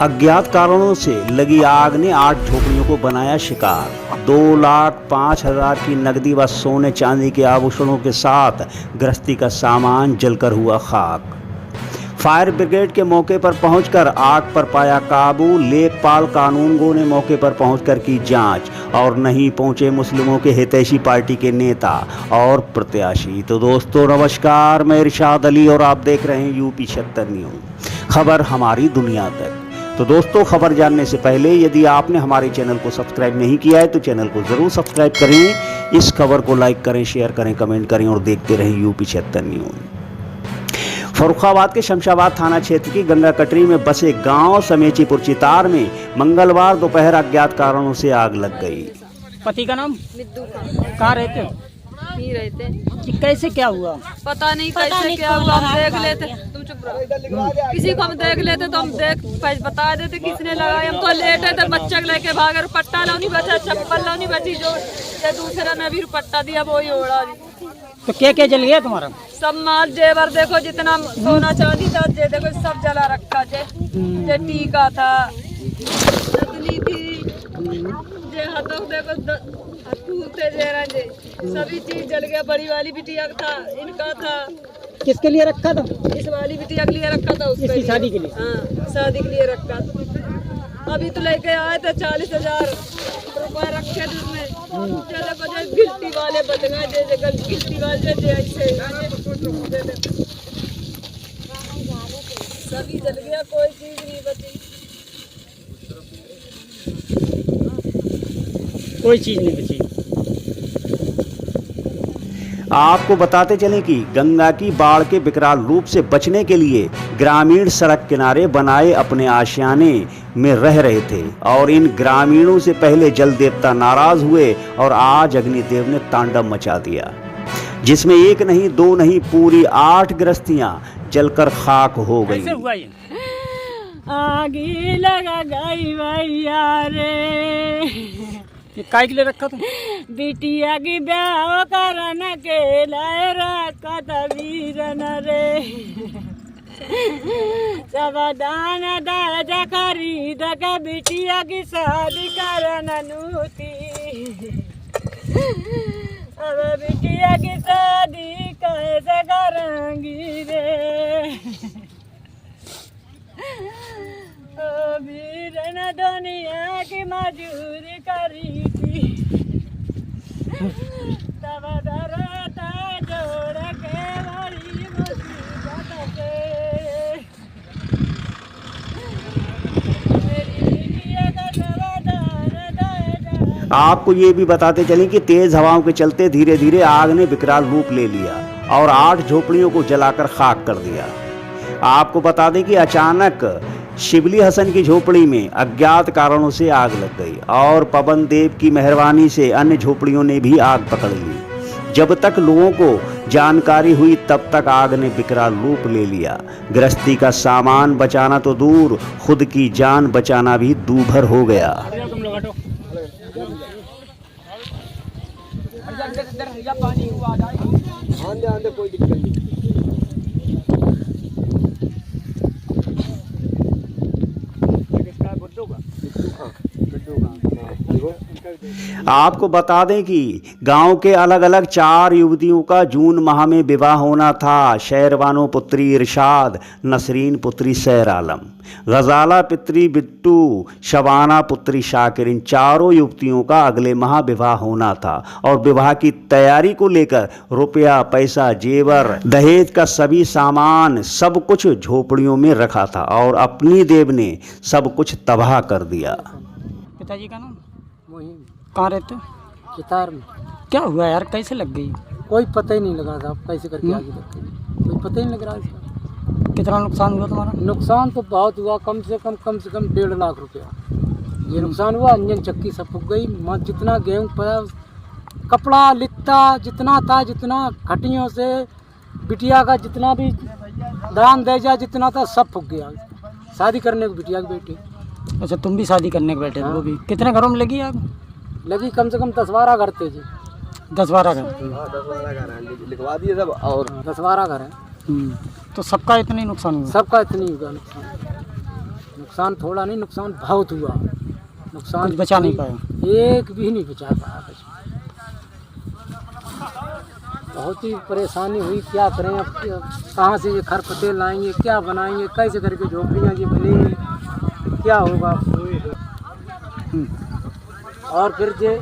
अज्ञात कारणों से लगी आग ने 8 झोपड़ियों को बनाया शिकार। 2,05,000 की नकदी व सोने चांदी के आभूषणों के साथ गृहस्थी का सामान जलकर हुआ खाक। फायर ब्रिगेड के मौके पर पहुंचकर आग पर पाया काबू। लेखपाल कानूनगो ने मौके पर पहुंचकर की जांच और नहीं पहुंचे मुस्लिमों के हितैषी पार्टी के नेता और प्रत्याशी। तो दोस्तों नमस्कार, मैं इरशाद अली और आप देख रहे हैं यूपी 76 न्यूज़, खबर हमारी दुनिया तक। तो दोस्तों खबर जानने से पहले यदि आपने हमारे चैनल को सब्सक्राइब नहीं किया है तो चैनल को ज़रूर सब्सक्राइब करें, इस खबर को लाइक करें, शेयर करें, कमेंट करें और देखते रहें यूपी 76 न्यूज़। फर्रुखाबाद के शमशाबाद थाना क्षेत्र की गंगा कटरी में बसे गांव समेचीपुर चितार में मंगलवार दोपहर अज्ञात कारणों से आग लग गई। पति का नाम मिद्दू कहाँ रहते हो? ही रहते। कि कैसे क्या हुआ? पता नहीं कैसे क्या हुआ, हम देख लेते, तुम चुप रहो। किसी को हम देख लेते तो हम बता देते किसने लगाया। हम तो लेटे थे, बच्चे लेके भागे, रुपट्टा नहीं बचा, चप्पल नहीं बची, जो दूसरा ने भी रुपट्टा दिया वही ओढ़ा। तो क्या जल गया तुम्हारा? सब माल जेवर देखो, जितना सोना चांदी था जे देखो सब जला रखा। जे टीका था, नकली थी, जे हाथों देखो टूटे जे सभी चीज जल गया। बड़ी वाली बिटिया था, इनका था। किसके लिए रखा था? इस वाली बिटिया के लिए रखा था, उसके शादी के लिए। हाँ, शादी के लिए रखा था। अभी तो लेके आए थे 40,000 रुपए रखे थे उसमें। गिल्टी वाले बच गए, गिल्टी वाले सभी जल गया, कोई चीज नहीं बची। कोई चीज नहीं बची। आपको बताते चलें कि गंगा की बाढ़ के विकराल रूप से बचने के लिए ग्रामीण सड़क किनारे बनाए अपने आशियाने में रह रहे थे और इन ग्रामीणों से पहले जल देवता नाराज हुए और आज अग्निदेव ने तांडव मचा दिया, जिसमें एक नहीं दो नहीं पूरी 8 गृहस्थियां जलकर खाक हो गई। कैसे हुआ ये? आगी लगा गई भैया रे, ये काय के लिए रखा था? बिटिया की ब्याह करन के लाए रखा था वीरन रे। सब दान दाज खरीद के बिटिया की शादी करन नूती। अब बिटिया की शादी कैसे करेंगी रे। वीरन दुनिया की मजूरी करी थी, तब डरता जोड़ के बड़ी मुसीबत से। मेरी बिटिया का समाधान दे। आपको ये भी बताते चलें कि तेज हवाओं के चलते धीरे धीरे आग ने विकराल रूप ले लिया और 8 झोपड़ियों को जलाकर खाक कर दिया। आपको बता दें कि अचानक शिबली हसन की झोपड़ी में अज्ञात कारणों से आग लग गई और पवन देव की मेहरबानी से अन्य झोपड़ियों ने भी आग पकड़ ली। जब तक लोगों को जानकारी हुई तब तक आग ने विकराल रूप ले लिया। गृहस्थी का सामान बचाना तो दूर, खुद की जान बचाना भी दूभर हो गया। आपको बता दें कि गांव के अलग अलग 4 युवतियों का जून माह में विवाह होना था। शहरबानो पुत्री इरशाद, नसरीन पुत्री सैर आलम, गजाला पुत्री बिट्टू, शबाना पुत्री शाकिर, इन 4 युवतियों का अगले माह विवाह होना था और विवाह की तैयारी को लेकर रुपया, पैसा, जेवर, दहेज का सभी सामान सब कुछ झोपड़ियों में रखा था और अपनी देव ने सब कुछ तबाह कर दिया। पिताजी का नाम? वहीं कहाँ रहते हो? चितार में। क्या हुआ यार, कैसे लग गई? कोई पता ही नहीं लगा था कैसे करके आगे लग गई, कोई पता ही नहीं लग रहा इसका। कितना नुकसान हुआ तुम्हारा? नुकसान तो बहुत हुआ, कम से कम 1.5 लाख रुपया ये नुकसान हुआ। इंजन चक्की सब फूक गई, जितना गेहूँ पड़ा, कपड़ा लित्ता जितना था, जितना खटियों से बिटिया का जितना भी दान दे जा जितना था सब फूक गया। शादी करने को बिटिया की बेटी। अच्छा, तुम भी शादी करने के बैठे थे? वो भी कितने घरों में लगी आग? लगी कम से कम 10-12 घर थे जी। 10-12 घर? 10-12 घर हैं, लिखवा दिए सब और 10-12 घर हैं। तो सबका इतना ही नुकसान हुआ? सबका इतनी हुआ नुकसान। नुकसान थोड़ा नहीं, नुकसान बहुत हुआ। नुकसान कुछ बचा नहीं पाया। एक भी नहीं बचा पाया कुछ। बहुत ही परेशानी हुई, क्या करें अब, कहाँ से ये खरपते लाएंगे, क्या बनाएंगे, कैसे करके झोपड़ियाँ ये बनेंगी, क्या होगा। और फिर जे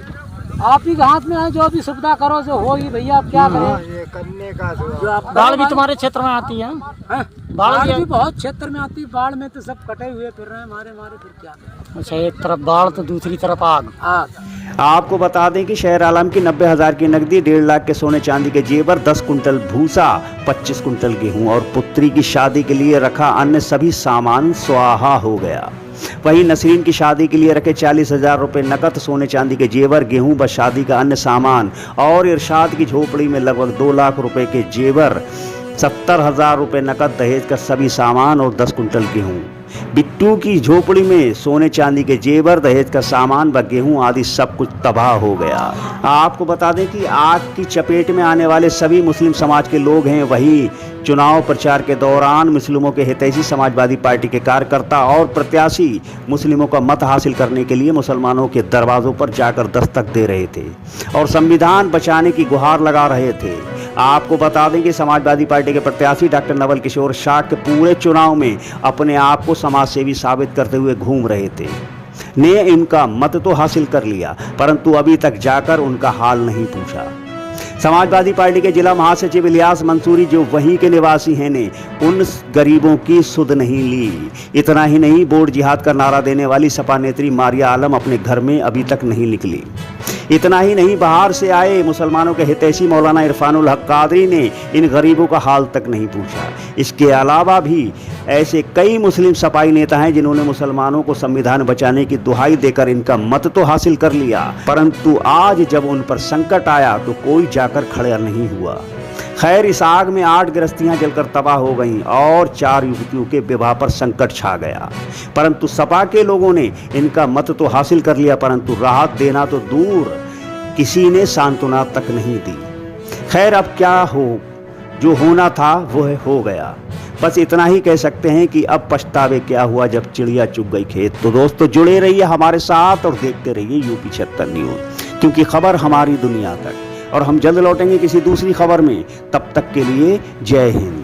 आप ही के हाथ में है, जो अभी सुविधा करो जो होगी भैया, आप क्या करें। ये करने का जो आप बाढ़ भी तुम्हारे क्षेत्र में आती है? हैं? बाढ़ बाढ़ भी- भी बहुत क्षेत्र में आती है। बाढ़ में तो सब कटे हुए फिर रहे हैं, मारे फिर क्या करें। अच्छा, एक तरफ बाढ़ तो दूसरी तरफ आग। आपको बता दें कि शहर आलम की 90,000 की नकदी, 1.5 लाख के सोने चांदी के जेवर, 10 कुंटल भूसा, 25 कुंटल गेहूं और पुत्री की शादी के लिए रखा अन्य सभी सामान स्वाहा हो गया। वहीं नसरीन की शादी के लिए रखे 40,000 रुपये नकद, सोने चांदी के जेवर, गेहूं व शादी का अन्य सामान और इरशाद की झोपड़ी में लगभग 2 लाख रुपए के जेवर, 70,000 रुपये नकद, दहेज का सभी सामान और 10 कुंटल गेहूं। बिट्टू की झोपड़ी में सोने चांदी के जेवर, दहेज का सामान व गेहूं आदि सब कुछ तबाह हो गया। आपको बता दें कि आग की चपेट में आने वाले सभी मुस्लिम समाज के लोग हैं। वहीं चुनाव प्रचार के दौरान मुस्लिमों के हितैषी समाजवादी पार्टी के कार्यकर्ता और प्रत्याशी मुस्लिमों का मत हासिल करने के लिए मुसलमानों के दरवाजों पर जाकर दस्तक दे रहे थे और संविधान बचाने की गुहार लगा रहे थे। आपको बता दें कि समाजवादी पार्टी के प्रत्याशी डॉक्टर नवल किशोर शाह के पूरे चुनाव में अपने आप को समाजसेवी साबित करते हुए घूम रहे थे। ने इनका मत तो हासिल कर लिया, परंतु अभी तक जाकर उनका हाल नहीं पूछा। समाजवादी पार्टी के जिला महासचिव इलियास मंसूरी, जो वहीं के निवासी हैं, ने उन गरीबों की सुध नहीं ली। इतना ही नहीं, वोट जिहाद का नारा देने वाली सपा नेत्री मारिया आलम अपने घर में अभी तक नहीं निकली। इतना ही नहीं, बाहर से आए मुसलमानों के हितैषी मौलाना इरफानुल हक कादरी ने इन गरीबों का हाल तक नहीं पूछा। इसके अलावा भी ऐसे कई मुस्लिम सपाई नेता हैं जिन्होंने मुसलमानों को संविधान बचाने की दुहाई देकर इनका मत तो हासिल कर लिया, परंतु आज जब उन पर संकट आया तो कोई जाकर खड़ा नहीं हुआ। खैर, इस आग में 8 गृहस्थियां जलकर तबाह हो गईं और 4 युवतियों के विवाह पर संकट छा गया। परंतु सपा के लोगों ने इनका मत तो हासिल कर लिया, परंतु राहत देना तो दूर, किसी ने सांत्वना तक नहीं दी। खैर, अब क्या हो, जो होना था वो हो गया। बस इतना ही कह सकते हैं कि अब पछतावे क्या हुआ जब चिड़िया चुग गई खेत। तो दोस्तों, जुड़े रहिए हमारे साथ और देखते रहिए यूपी 76 न्यूज़, क्योंकि खबर हमारी दुनिया तक। और हम जल्द लौटेंगे किसी दूसरी खबर में। तब तक के लिए जय हिंद।